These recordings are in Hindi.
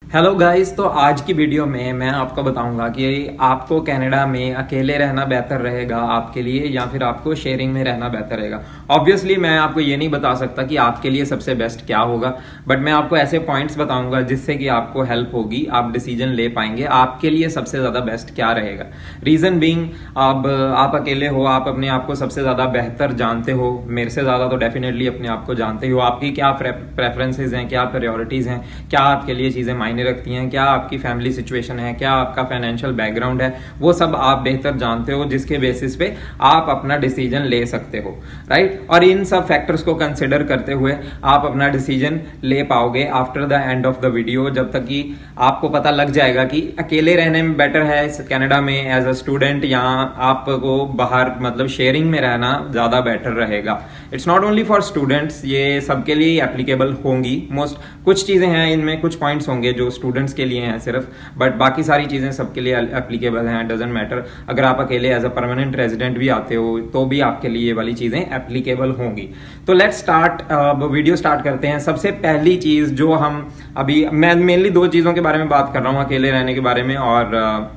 Hello guys. तो आज की वीडियो में मैं आपको बताऊंगा कि आपको कनाडा में अकेले रहना बेहतर रहेगा आपके लिए या फिर आपको शेयरिंग में रहना बेहतर रहेगा। ऑब्वियसली मैं आपको ये नहीं बता सकता कि आपके लिए सबसे बेस्ट क्या होगा, बट मैं आपको ऐसे पॉइंट्स बताऊंगा जिससे कि आपको हेल्प होगी, आप डिसीजन ले पाएंगे आपके लिए सबसे ज्यादा बेस्ट क्या रहेगा। रीजन बीइंग, अब आप अकेले हो, आप अपने आप को सबसे ज्यादा बेहतर जानते हो, मेरे से ज्यादा तो डेफिनेटली अपने आप को जानते हो, आपकी क्या प्रेफरेंसेज हैं, क्या प्रायोरिटीज हैं, क्या आपके लिए चीजें मायने रखती हैं, क्या आपकी फैमिली सिचुएशन है, क्या आपका फाइनेंशियल बैकग्राउंड है, वो सब आप बेहतर जानते हो, जिसके बेसिस पे आप अपना डिसीजन ले सकते हो, राइट। और इन सब फैक्टर्स को कंसिडर करते हुए आप अपना डिसीजन ले पाओगे after the end of the video, जब तक कि आपको पता लग जाएगा कि अकेले रहने में बेटर है कनाडा में एज अ स्टूडेंट या आपको बाहर मतलब शेयरिंग में रहना ज्यादा बेटर रहेगा। It's not only for students, ये सबके लिए एप्लीकेबल होंगी। मोस्ट कुछ चीजें हैं इनमें, कुछ पॉइंट्स होंगे जो स्टूडेंट्स के लिए हैं सिर्फ, बट बाकी सारी चीजें सबके लिए एप्लीकेबल हैं। डजंट मैटर, अगर आप अकेले एज अ परमानेंट रेजिडेंट भी आते हो तो भी आपके लिए ये वाली चीजें एप्लीकेबल होंगी। तो लेट्स स्टार्ट, वीडियो स्टार्ट करते हैं। सबसे पहली चीज जो हम अभी, मैं मेनली दो चीजों के बारे में बात कर रहा हूँ, अकेले रहने के बारे में और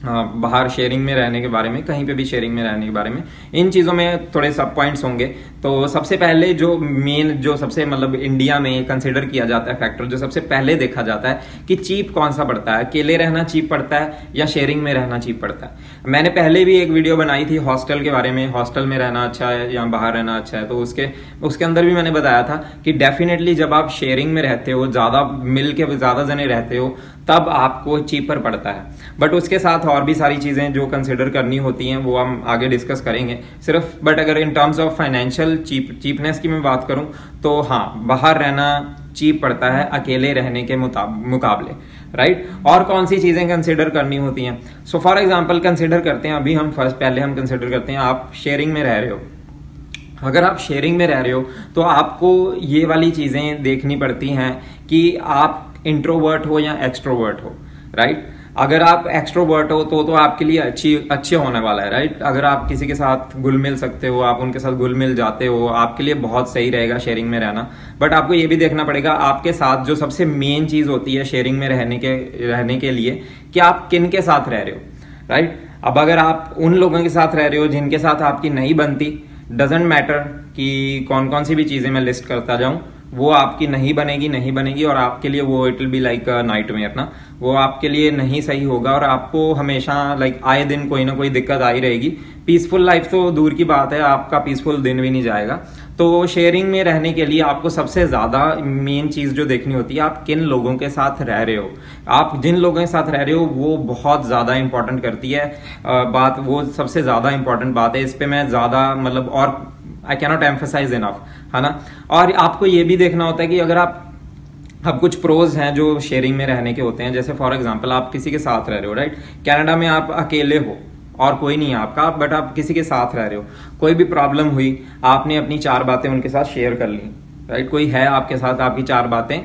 बाहर शेयरिंग में रहने के बारे में, कहीं पे भी शेयरिंग में रहने के बारे में। इन चीजों में थोड़े सब पॉइंट्स होंगे। तो सबसे पहले जो मेन, जो सबसे मतलब इंडिया में कंसिडर किया जाता है फैक्टर, जो सबसे पहले देखा जाता है कि चीप कौन सा पड़ता है, अकेले रहना चीप पड़ता है या शेयरिंग में रहना चीप पड़ता है। मैंने पहले भी एक वीडियो बनाई थी हॉस्टल के बारे में, हॉस्टल में रहना अच्छा है या बाहर रहना अच्छा है, तो उसके अंदर भी मैंने बताया था कि डेफिनेटली जब आप शेयरिंग में रहते हो, ज्यादा मिल के ज्यादा जने रहते हो, तब आपको चीपर पड़ता है। बट उसके साथ और भी सारी चीजें जो कंसिडर करनी होती हैं वो हम आगे डिस्कस करेंगे सिर्फ। बट अगर in terms of financial cheapness की मैं बात करूं तो हाँ, बाहर रहना चीप पड़ता है अकेले रहने के मुकाबले, राइट। और कौन सी चीजें कंसिडर करनी होती हैं? सो फॉर एग्जांपल कंसिडर करते हैं, अभी हम पहले हम कंसिडर करते हैं आप शेयरिंग में रह रहे हो। अगर आप शेयरिंग में रह रहे हो तो आपको ये वाली चीजें देखनी पड़ती हैं कि आप इंट्रोवर्ट हो या एक्सट्रोवर्ट हो, राइट। अगर आप एक्सट्रोवर्ट हो तो आपके लिए अच्छे होने वाला है, राइट। अगर आप किसी के साथ घुल मिल सकते हो, आप उनके साथ घुल मिल जाते हो, आपके लिए बहुत सही रहेगा शेयरिंग में रहना। बट आपको ये भी देखना पड़ेगा आपके साथ जो सबसे मेन चीज होती है शेयरिंग में रहने के लिए, कि आप किन के साथ रह रहे हो, राइट। अब अगर आप उन लोगों के साथ रह रहे हो जिनके साथ आपकी नहीं बनती, डजेंट मैटर कि कौन कौन सी भी चीजें मैं लिस्ट करता जाऊं, वो आपकी नहीं बनेगी और आपके लिए वो it will be like a nightmare ना, वो आपके लिए नहीं सही होगा और आपको हमेशा लाइक आए दिन कोई ना कोई दिक्कत आई रहेगी। पीसफुल लाइफ तो दूर की बात है, आपका पीसफुल दिन भी नहीं जाएगा। तो शेयरिंग में रहने के लिए आपको सबसे ज्यादा मेन चीज जो देखनी होती है, आप किन लोगों के साथ रह रहे हो। आप जिन लोगों के साथ रह रहे हो वो बहुत ज्यादा इंपॉर्टेंट करती है बात, वो सबसे ज्यादा इंपॉर्टेंट बात है। इस पे मैं ज्यादा मतलब और आई कैनॉट एम्फसाइज इनफ, है ना। और आपको ये भी देखना होता है कि अगर अब कुछ प्रोज हैं जो शेयरिंग में रहने के होते हैं, जैसे फॉर एग्जांपल आप किसी के साथ रह रहे हो, राइट। कनाडा में आप अकेले हो और कोई नहीं है आपका, बट आप किसी के साथ रह रहे हो, कोई भी प्रॉब्लम हुई, आपने अपनी 4 बातें उनके साथ शेयर कर ली, राइट। कोई है आपके साथ आपकी 4 बातें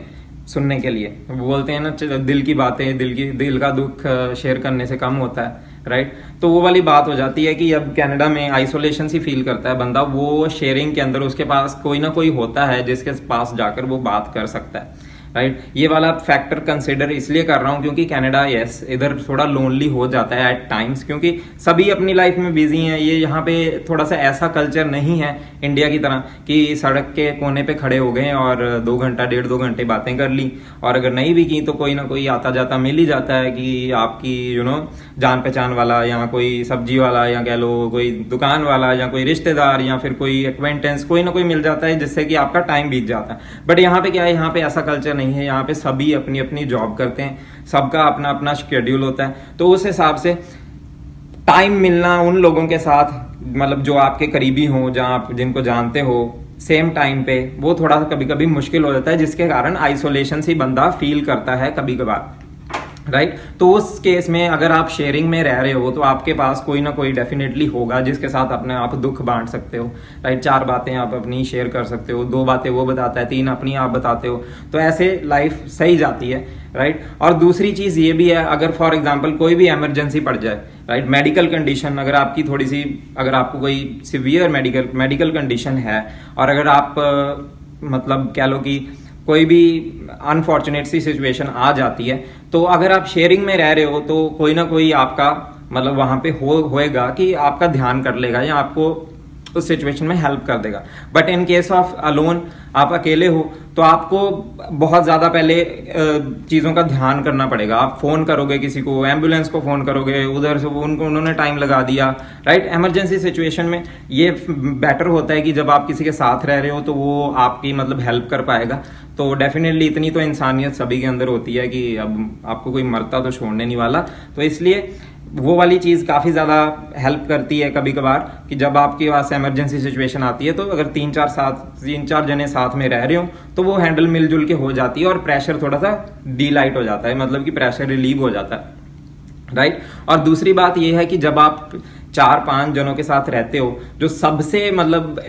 सुनने के लिए, वो बोलते हैं ना दिल की बातें, दिल का दुख शेयर करने से कम होता है, राइट। तो वो वाली बात हो जाती है कि अब कनाडा में आइसोलेशन सी फील करता है बंदा, वो शेयरिंग के अंदर उसके पास कोई ना कोई होता है जिसके पास जाकर वो बात कर सकता है, राइट। ये वाला फैक्टर कंसिडर इसलिए कर रहा हूं क्योंकि कनाडा, यस, इधर थोड़ा लोनली हो जाता है एट टाइम्स, क्योंकि सभी अपनी लाइफ में बिजी हैं। ये यहाँ पे थोड़ा सा ऐसा कल्चर नहीं है इंडिया की तरह कि सड़क के कोने पे खड़े हो गए और 2 घंटा 1.5-2 घंटे बातें कर ली, और अगर नहीं भी की तो कोई ना कोई आता जाता मिल ही जाता है कि आपकी जान पहचान वाला, या कोई सब्जी वाला, या कह लो कोई दुकान वाला, या कोई रिश्तेदार, या फिर कोई एक्वेंटेंस, कोई ना कोई मिल जाता है जिससे कि आपका टाइम बीत जाता है। बट यहाँ पे क्या है, यहाँ पे ऐसा कल्चर नहीं है। यहाँ पे सभी अपनी अपनी जॉब करते हैं, सबका अपना अपना शेड्यूल होता है, तो उस हिसाब से टाइम मिलना उन लोगों के साथ, मतलब जो आपके करीबी हो, जहां आप जिनको जानते हो सेम टाइम पे, वो थोड़ा सा कभी कभी मुश्किल हो जाता है, जिसके कारण आइसोलेशन से बंदा फील करता है कभी कभार, राइट। तो उस केस में अगर आप शेयरिंग में रह रहे हो तो आपके पास कोई ना कोई डेफिनेटली होगा जिसके साथ अपने आप दुख बांट सकते हो, राइट। 4 बातें आप अपनी शेयर कर सकते हो, 2 बातें वो बताता है, 3 अपनी आप बताते हो, तो ऐसे लाइफ सही जाती है, राइट। और दूसरी चीज ये भी है, अगर फॉर एग्जांपल कोई भी इमरजेंसी पड़ जाए, राइट, मेडिकल कंडीशन, अगर आपकी थोड़ी सी, अगर आपको कोई सिवियर मेडिकल कंडीशन है, और अगर आप मतलब कह लो कि कोई भी अनफॉर्चुनेट सी सिचुएशन आ जाती है, तो अगर आप शेयरिंग में रह रहे हो तो कोई ना कोई आपका मतलब वहां पे होएगा कि आपका ध्यान कर लेगा या आपको उस सिचुएशन में हेल्प कर देगा। But in case of alone, आप अकेले हो, तो आपको बहुत ज्यादा पहले चीजों का ध्यान करना पड़ेगा। आप फोन करोगे किसी को, एम्बुलेंस को फोन करोगे, उधर से उन्होंने टाइम लगा दिया, राइट। इमरजेंसी सिचुएशन में ये बेटर होता है कि जब आप किसी के साथ रह रहे हो तो वो आपकी मतलब हेल्प कर पाएगा। तो डेफिनेटली इतनी तो इंसानियत सभी के अंदर होती है कि अब आपको कोई मरता तो छोड़ने नहीं वाला, तो इसलिए वो वाली चीज काफी ज्यादा हेल्प करती है कभी कभार कि जब आपके पास इमरजेंसी सिचुएशन आती है, तो अगर तीन चार जने साथ में रह रहे हो तो वो हैंडल मिलजुल के हो जाती है और प्रेशर थोड़ा सा डीलाइट हो जाता है, मतलब कि प्रेशर रिलीव हो जाता है, राइट। और दूसरी बात यह है कि जब आप 4-5 जनों के साथ रहते हो, जो सबसे मतलब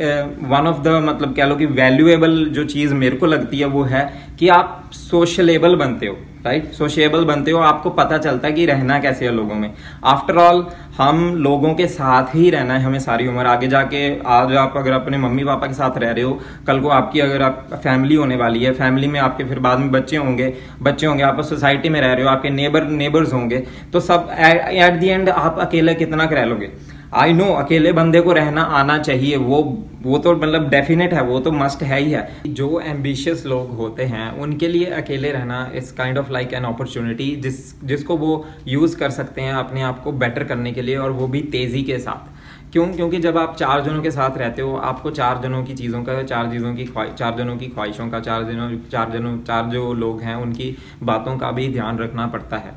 वन ऑफ द मतलब कह लो कि वैल्यूएबल जो चीज मेरे को लगती है वो है कि आप सोशलेबल बनते हो, राइट। सोशिएबल बनते हो, आपको पता चलता है कि रहना कैसे है लोगों में। आफ्टर ऑल हम लोगों के साथ ही रहना है हमें सारी उम्र। आगे जाके आज आप अगर अपने मम्मी पापा के साथ रह रहे हो, कल को आपकी अगर आप फैमिली होने वाली है, फैमिली में आपके फिर बाद में बच्चे होंगे, आप सोसाइटी में रह रहे हो, आपके नेबर्स होंगे, तो सब एट द एंड आप अकेले कितना रह लोगे। आई नो अकेले बंदे को रहना आना चाहिए, वो तो मतलब डेफिनेट है, वो तो मस्ट है ही है। जो एम्बिशियस लोग होते हैं उनके लिए अकेले रहना is kind of like an opportunity जिसको वो यूज कर सकते हैं अपने आप को बेटर करने के लिए, और वो भी तेजी के साथ। क्योंकि जब आप 4 जनों के साथ रहते हो, आपको 4 जनों की चीज़ों का, 4 जनों की ख्वाहिशों का, 4 जो लोग हैं उनकी बातों का भी ध्यान रखना पड़ता है।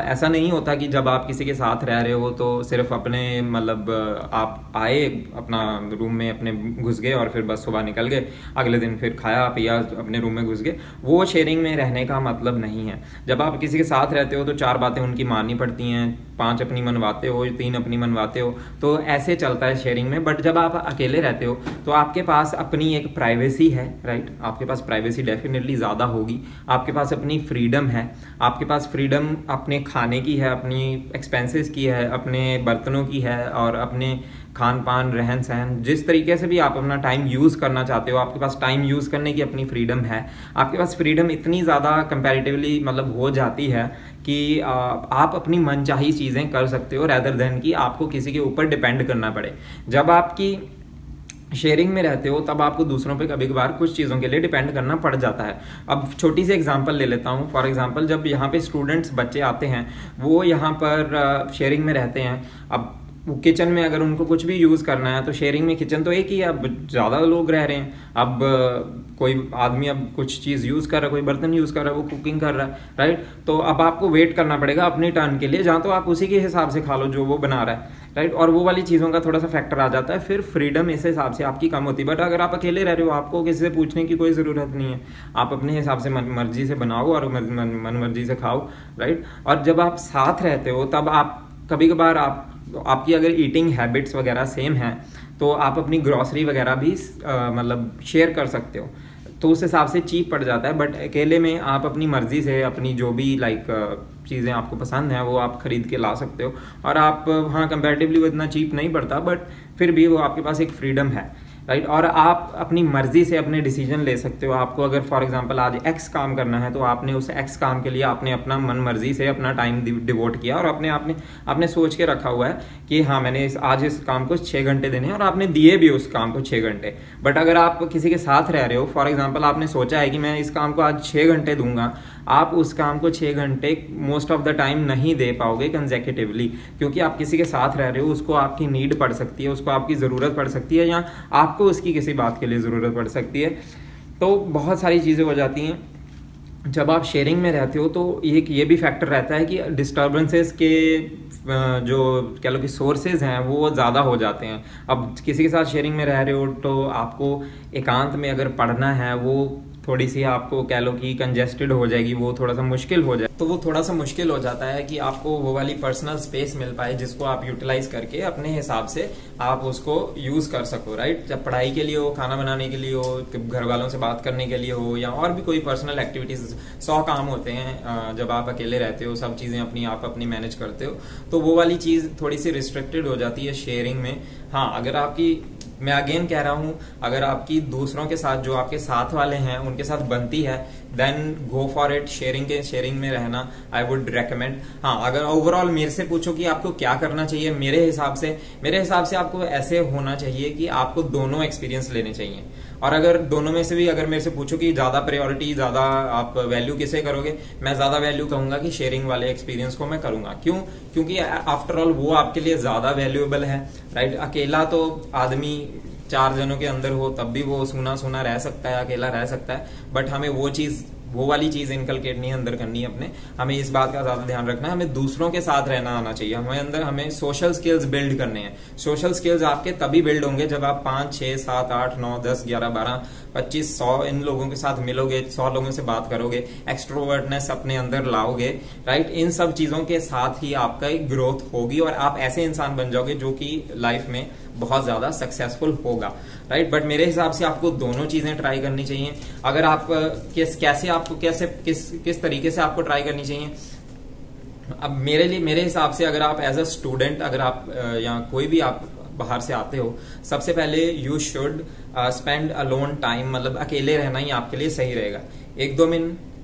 ऐसा नहीं होता कि जब आप किसी के साथ रह रहे हो तो सिर्फ अपने मतलब आप आए अपना रूम में अपने घुस गए और फिर बस सुबह निकल गए, अगले दिन फिर खाया पिया अपने रूम में घुस गए। वो शेयरिंग में रहने का मतलब नहीं है। जब आप किसी के साथ रहते हो तो 4 बातें उनकी माननी पड़ती हैं, 5 अपनी मनवाते हो, 3 अपनी मनवाते हो, तो ऐसे चलता है शेयरिंग में। बट जब आप अकेले रहते हो तो आपके पास अपनी एक प्राइवेसी है, राइट। आपके पास प्राइवेसी डेफिनेटली ज़्यादा होगी, आपके पास अपनी फ्रीडम है, आपके पास फ्रीडम अपने खाने की है, अपनी एक्सपेंसेस की है, अपने बर्तनों की है, और अपने खान पान रहन सहन जिस तरीके से भी आप अपना टाइम यूज़ करना चाहते हो, आपके पास टाइम यूज़ करने की अपनी फ्रीडम है। आपके पास फ्रीडम इतनी ज़्यादा कंपैरेटिवली मतलब हो जाती है कि आप अपनी मनचाही चीज़ें कर सकते हो रैदर देन कि आपको किसी के ऊपर डिपेंड करना पड़े। जब आपकी शेयरिंग में रहते हो तब आपको दूसरों पे कभी कभार कुछ चीज़ों के लिए डिपेंड करना पड़ जाता है। अब छोटी सी एग्जांपल ले लेता हूँ। फॉर एग्जांपल जब यहाँ पे स्टूडेंट्स बच्चे आते हैं, वो यहाँ पर शेयरिंग में रहते हैं। अब किचन में अगर उनको कुछ भी यूज़ करना है तो शेयरिंग में किचन तो एक ही है, अब ज़्यादा लोग रह रहे हैं। अब कोई आदमी अब कुछ चीज़ यूज़ कर रहा है, कोई बर्तन यूज़ कर रहा है, वो कुकिंग कर रहा है, राइट। तो अब आपको वेट करना पड़ेगा अपनी टर्न के लिए, जहाँ तो आप उसी के हिसाब से खा लो जो वो बना रहा है, राइट। और वो वाली चीज़ों का थोड़ा सा फैक्टर आ जाता है, फिर फ्रीडम इस हिसाब से आपकी कम होती है। बट अगर आप अकेले रह रहे हो, आपको किसी से पूछने की कोई ज़रूरत नहीं है, आप अपने हिसाब से मर्जी से बनाओ और मन मर्जी से खाओ, राइट। और जब आप साथ रहते हो तब आप कभी कभार आपकी अगर ईटिंग हैबिट्स वगैरह सेम हैं तो आप अपनी ग्रॉसरी वगैरह भी मतलब शेयर कर सकते हो, तो उस हिसाब से चीप पड़ जाता है। बट अकेले में आप अपनी मर्जी से अपनी जो भी चीज़ें आपको पसंद हैं वो आप खरीद के ला सकते हो, और आप हाँ कंपैरेटिवली वो इतना चीप नहीं पड़ता, बट फिर भी वो आपके पास एक फ्रीडम है, राइट। और आप अपनी मर्जी से अपने डिसीजन ले सकते हो। आपको अगर फॉर एग्जांपल आज एक्स काम करना है तो आपने उस एक्स काम के लिए आपने अपना मन मर्जी से अपना टाइम डिवोट किया, और आपने सोच के रखा हुआ है कि हाँ मैंने आज इस काम को 6 घंटे देने हैं, और आपने दिए भी उस काम को 6 घंटे। बट अगर आप किसी के साथ रह रहे हो, फॉर एग्जाम्पल आपने सोचा है कि मैं इस काम को आज 6 घंटे दूंगा, आप उस काम को 6 घंटे मोस्ट ऑफ द टाइम नहीं दे पाओगे कंसेक्यूटिवली, क्योंकि आप किसी के साथ रह रहे हो, उसको आपकी नीड पड़ सकती है, उसको आपकी ज़रूरत पड़ सकती है, या आपको उसकी किसी बात के लिए ज़रूरत पड़ सकती है। तो बहुत सारी चीज़ें हो जाती हैं जब आप शेयरिंग में रहते हो। तो ये भी फैक्टर रहता है कि डिस्टर्बेंसेस के जो कह लो कि सोर्सेज हैं वो ज़्यादा हो जाते हैं। अब किसी के साथ शेयरिंग में रह रहे हो तो आपको एकांत में अगर पढ़ना है, वो थोड़ी सी आपको कह लो कि कंजेस्टेड हो जाएगी, वो थोड़ा सा मुश्किल हो जाए, तो वो थोड़ा सा मुश्किल हो जाता है कि आपको वो वाली पर्सनल स्पेस मिल पाए जिसको आप यूटिलाइज करके अपने हिसाब से आप उसको यूज कर सको, राइट। जब पढ़ाई के लिए हो, खाना बनाने के लिए हो, घर वालों से बात करने के लिए हो, या और भी कोई पर्सनल एक्टिविटीज, 100 काम होते हैं जब आप अकेले रहते हो, सब चीजें अपनी मैनेज करते हो, तो वो वाली चीज थोड़ी सी रिस्ट्रिक्टेड हो जाती है शेयरिंग में। हाँ, अगर आपकी मैं अगेन कह रहा हूं, अगर आपकी दूसरों के साथ, जो आपके साथ वाले हैं उनके साथ बनती है, then go for it. Sharing में रहना आई वुड रेकमेंड। हाँ, अगर ओवरऑल मेरे से पूछो कि आपको क्या करना चाहिए, मेरे हिसाब से आपको ऐसे होना चाहिए कि आपको दोनों एक्सपीरियंस लेने चाहिए। और अगर दोनों में से भी अगर मेरे से पूछो कि ज्यादा प्रायोरिटी, ज्यादा आप वैल्यू किसे करोगे, मैं ज्यादा वैल्यू कहूंगा कि शेयरिंग वाले एक्सपीरियंस को मैं करूंगा। क्यों? क्योंकि आफ्टर ऑल वो आपके लिए ज्यादा वैल्यूएबल है, राइट। अकेला तो आदमी 4 जनों के अंदर हो तब भी वो सूना सूना रह सकता है, अकेला रह सकता है, बट हमें वो वाली चीज इनकलकेट नहीं अंदर करनी है अपने। हमें इस बात का ज्यादा ध्यान रखना है, हमें दूसरों के साथ रहना आना चाहिए। हमें सोशल स्किल्स बिल्ड करने हैं। सोशल स्किल्स आपके तभी बिल्ड होंगे जब आप 5, 6, 7, 8, 9, 10, 11, 12, 25, 100 इन लोगों के साथ मिलोगे, 100 लोगों से बात करोगे, एक्सट्रोवर्टनेस अपने अंदर लाओगे, राइट। इन सब चीजों के साथ ही आपका एक ग्रोथ होगी और आप ऐसे इंसान बन जाओगे जो कि लाइफ में बहुत ज्यादा सक्सेसफुल होगा, राइट। बट मेरे हिसाब से आपको दोनों चीजें ट्राई करनी चाहिए। अगर आप किस तरीके से आपको ट्राई करनी चाहिए, अब मेरे हिसाब से अगर आप एज अ स्टूडेंट, अगर आप या कोई भी आप बाहर से आते हो, सबसे पहले you should spend alone time, मतलब अकेले रहना ही आपके लिए सही रहेगा।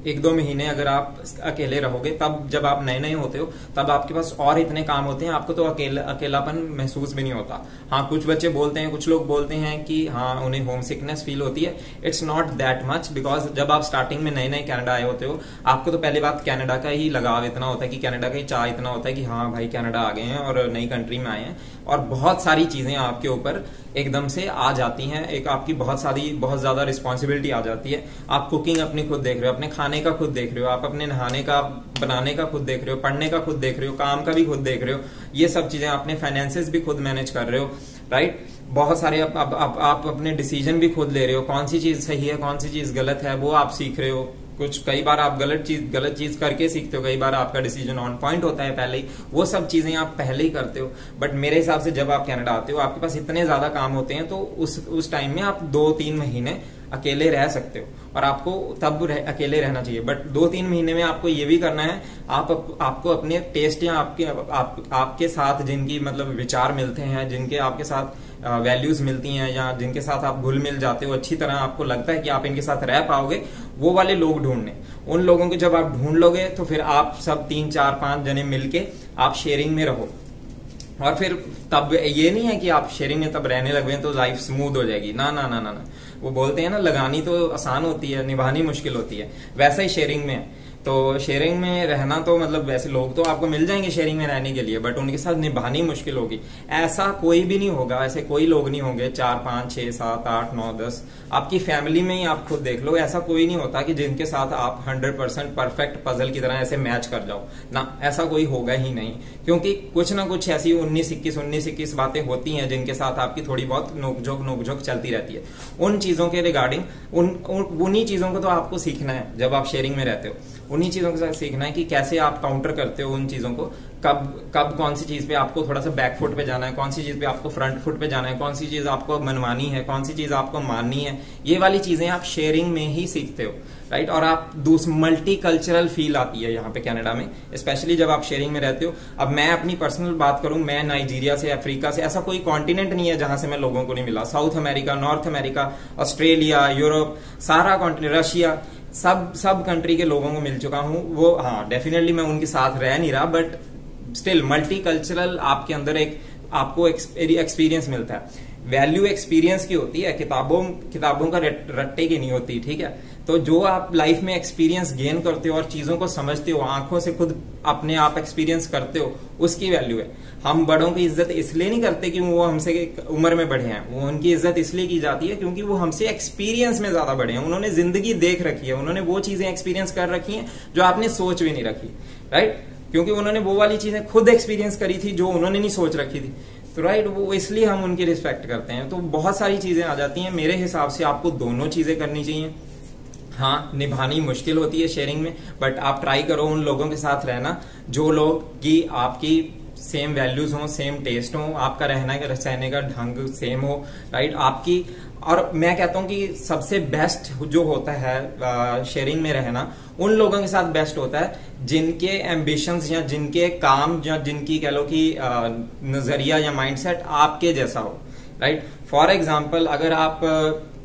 1-2 महीने अगर आप अकेले रहोगे, तब जब आप नए नए होते हो तब आपके पास और इतने काम होते हैं, आपको तो अकेलापन महसूस भी नहीं होता। हाँ, कुछ बच्चे बोलते हैं, कुछ लोग बोलते हैं कि हाँ उन्हें होम सिकनेस फील होती है। It's not that much, because जब आप स्टार्टिंग में नए नए कनाडा आए होते हो, आपको तो पहली बात कनाडा का ही लगाव इतना होता है कि कनाडा का ही चाह इतना होता है कि हाँ भाई कनाडा आ गए हैं और नई कंट्री में आए हैं, और बहुत सारी चीजें आपके ऊपर एकदम से आ जाती हैं। एक आपकी बहुत ज्यादा रिस्पॉन्सिबिलिटी आ जाती है। आप कुकिंग अपनी खुद देख रहे हो, अपने खाने का खुद देख रहे हो, आप अपने नहाने का, बनाने का खुद देख रहे हो, पढ़ने का खुद देख रहे हो, काम का भी खुद देख रहे हो, ये सब चीजें, अपने फाइनेंसेस भी खुद मैनेज कर रहे हो, राइट। बहुत सारे आप अपने डिसीजन भी खुद ले रहे हो, कौन सी चीज सही है, कौन सी चीज गलत है, वो आप सीख रहे हो। कई बार आप गलत चीज करके सीखते हो, कई बार आपका डिसीजन ऑन पॉइंट होता है पहले ही, वो सब चीजें आप पहले ही करते हो। बट मेरे हिसाब से जब आप कनाडा आते हो, आपके पास इतने ज्यादा काम होते हैं, तो उस टाइम में आप 2-3 महीने अकेले रह सकते हो, और आपको तब अकेले रहना चाहिए। बट 2-3 महीने में आपको ये भी करना है, आपको अपने टेस्ट या आपके साथ जिनकी मतलब विचार मिलते हैं, जिनके आपके साथ वैल्यूज मिलती हैं, या जिनके साथ आप घुल मिल जाते हो, अच्छी तरह आपको लगता है कि आप इनके साथ रह पाओगे, वो वाले लोग ढूंढने। उन लोगों को जब आप ढूंढ लोगे तो फिर आप सब 3, 4, 5 जने मिलके आप शेयरिंग में रहो। और फिर तब ये नहीं है कि आप शेयरिंग में तब रहने लगे तो लाइफ स्मूथ हो जाएगी, ना ना ना ना ना। वो बोलते हैं ना, लगानी तो आसान होती है, निभानी मुश्किल होती है। वैसा ही शेयरिंग में है। तो शेयरिंग में रहना तो मतलब वैसे लोग तो आपको मिल जाएंगे शेयरिंग में रहने के लिए, बट उनके साथ निभानी मुश्किल होगी। ऐसा कोई भी नहीं होगा, ऐसे कोई लोग नहीं होंगे 4, 5, 6, 7, 8, 9, 10। आपकी फैमिली में ही आप खुद देख लो, ऐसा कोई नहीं होता कि जिनके साथ आप 100% परफेक्ट पजल की तरह ऐसे मैच कर जाओ ना, ऐसा कोई होगा ही नहीं। क्योंकि कुछ ना कुछ ऐसी 19-21 बातें होती हैं जिनके साथ आपकी थोड़ी बहुत नोकझोंक चलती रहती है। उन चीजों के रिगार्डिंग उन्हीं चीजों को तो आपको सीखना है जब आप शेयरिंग में रहते हो। उन्हीं चीजों के साथ सीखना है कि कैसे आप काउंटर करते हो उन चीजों को, कब कौन सी चीज पे आपको थोड़ा सा बैक फुट पे जाना है, कौन सी चीज पे आपको फ्रंट फुट पे जाना है, कौन सी चीज आपको मनवानी है, कौन सी चीज आपको माननी है। ये वाली चीजें आप शेयरिंग में ही सीखते हो, राइट। और आप मल्टी कल्चरल फील आती है यहाँ पे कनाडा में, स्पेशली जब आप शेयरिंग में रहते हो। अब मैं अपनी पर्सनल बात करूं, मैं नाइजीरिया से, अफ्रीका से, ऐसा कोई कॉन्टिनेंट नहीं है जहां से मैं लोगों को नहीं मिला। South America, north America, Australia, Europe, सारा कॉन्टिनेंट, रशिया, सब कंट्री के लोगों को मिल चुका हूं। वो हाँ, डेफिनेटली मैं उनके साथ रह नहीं रहा, बट स्टिल मल्टी कल्चरल आपके अंदर आपको एक्सपीरियंस मिलता है। वैल्यू एक्सपीरियंस की होती है, किताबों का रट्टे की नहीं होती, ठीक है। तो जो आप लाइफ में एक्सपीरियंस गेन करते हो और चीजों को समझते हो, आंखों से खुद अपने आप एक्सपीरियंस करते हो, उसकी वैल्यू है। हम बड़ों की इज्जत इसलिए नहीं करते कि वो हमसे उम्र में बढ़े हैं, वो उनकी इज्जत इसलिए की जाती है क्योंकि वो हमसे एक्सपीरियंस में ज्यादा बढ़े हैं। उन्होंने जिंदगी देख रखी है, उन्होंने वो चीजें एक्सपीरियंस कर रखी हैं जो आपने सोच भी नहीं रखी, राइट। क्योंकि उन्होंने वो वाली चीजें खुद एक्सपीरियंस करी थी जो उन्होंने नहीं सोच रखी थी, तो राइट, वो इसलिए हम उनकी रिस्पेक्ट करते हैं। तो बहुत सारी चीजें आ जाती हैं। मेरे हिसाब से आपको दोनों चीजें करनी चाहिए। हाँ, निभानी मुश्किल होती है शेयरिंग में, बट आप ट्राई करो उन लोगों के साथ रहना जो लोग की आपकी सेम वैल्यूज हो, सेम टेस्ट हो, आपका रहने का ढंग सेम हो, राइट। आपकी, और मैं कहता हूं कि सबसे बेस्ट जो होता है शेयरिंग में रहना, उन लोगों के साथ बेस्ट होता है जिनके एम्बिशंस या जिनके काम या जिनकी कह लो कि नजरिया या माइंडसेट आपके जैसा हो। राइट। फॉर एग्जाम्पल अगर आप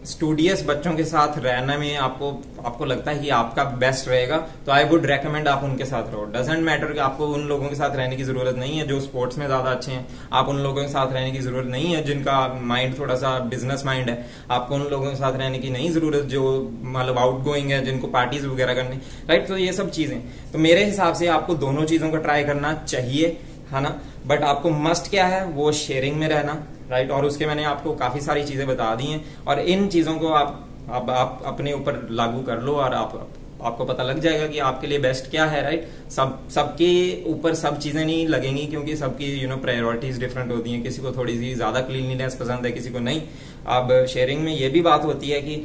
स्टूडियस बच्चों के साथ रहने में आपको लगता है कि आपका बेस्ट रहेगा, तो आई वुड रेकमेंड आप उनके साथ रहो। डजेंट मैटर कि आपको उन लोगों के साथ रहने की जरूरत नहीं है जो स्पोर्ट्स में ज्यादा अच्छे हैं, आप उन लोगों के साथ रहने की जरूरत नहीं है जिनका माइंड थोड़ा सा बिजनेस माइंड है, आपको उन लोगों के साथ रहने की नहीं जरूरत जो मतलब आउट गोइंग है, जिनको पार्टीज वगैरह करनी, राइट। तो ये सब चीजें, तो मेरे हिसाब से आपको दोनों चीजों को ट्राई करना चाहिए, है ना। बट आपको मस्ट क्या है, वो शेयरिंग में रहना, राइट। और उसके मैंने आपको काफी सारी चीजें बता दी हैं, और इन चीजों को आप अपने ऊपर लागू कर लो और आपको पता लग जाएगा कि आपके लिए बेस्ट क्या है, राइट। सबके ऊपर सब चीजें नहीं लगेंगी, क्योंकि सबकी प्रायोरिटीज डिफरेंट होती हैं। किसी को थोड़ी सी ज्यादा क्लीनलीनेस पसंद है, किसी को नहीं। अब शेयरिंग में ये भी बात होती है कि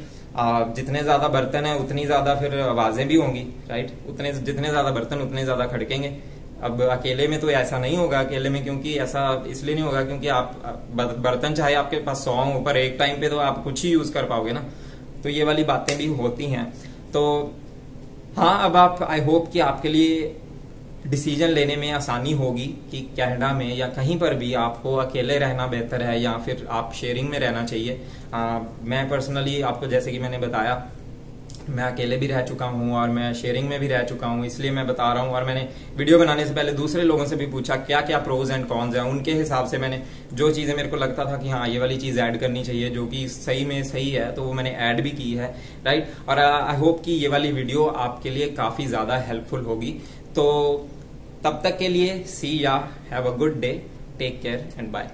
जितने ज्यादा बर्तन है उतनी ज्यादा फिर आवाजें भी होंगी, राइट। जितने ज्यादा बर्तन उतने ज्यादा खड़केंगे। अब अकेले में तो ऐसा नहीं होगा, अकेले में क्योंकि ऐसा इसलिए नहीं होगा क्योंकि आप बर्तन चाहे आपके पास 100 हो, ऊपर एक टाइम पे तो आप कुछ ही यूज कर पाओगे ना। तो ये वाली बातें भी होती हैं। तो हाँ, अब आई होप कि आपके लिए डिसीजन लेने में आसानी होगी कि कनाडा में या कहीं पर भी आपको अकेले रहना बेहतर है या फिर आप शेयरिंग में रहना चाहिए। मैं पर्सनली आपको, जैसे कि मैंने बताया, मैं अकेले भी रह चुका हूं और मैं शेयरिंग में भी रह चुका हूं, इसलिए मैं बता रहा हूं। और मैंने वीडियो बनाने से पहले दूसरे लोगों से भी पूछा क्या क्या प्रोज एंड कॉन्स हैं, उनके हिसाब से मैंने जो चीजें मेरे को लगता था कि हाँ ये वाली चीज ऐड करनी चाहिए, जो कि सही में सही है, तो वो मैंने ऐड भी की है, राइट। और आई होप कि ये वाली वीडियो आपके लिए काफी ज्यादा हेल्पफुल होगी। तो तब तक के लिए सी या have a good day, take care and bye.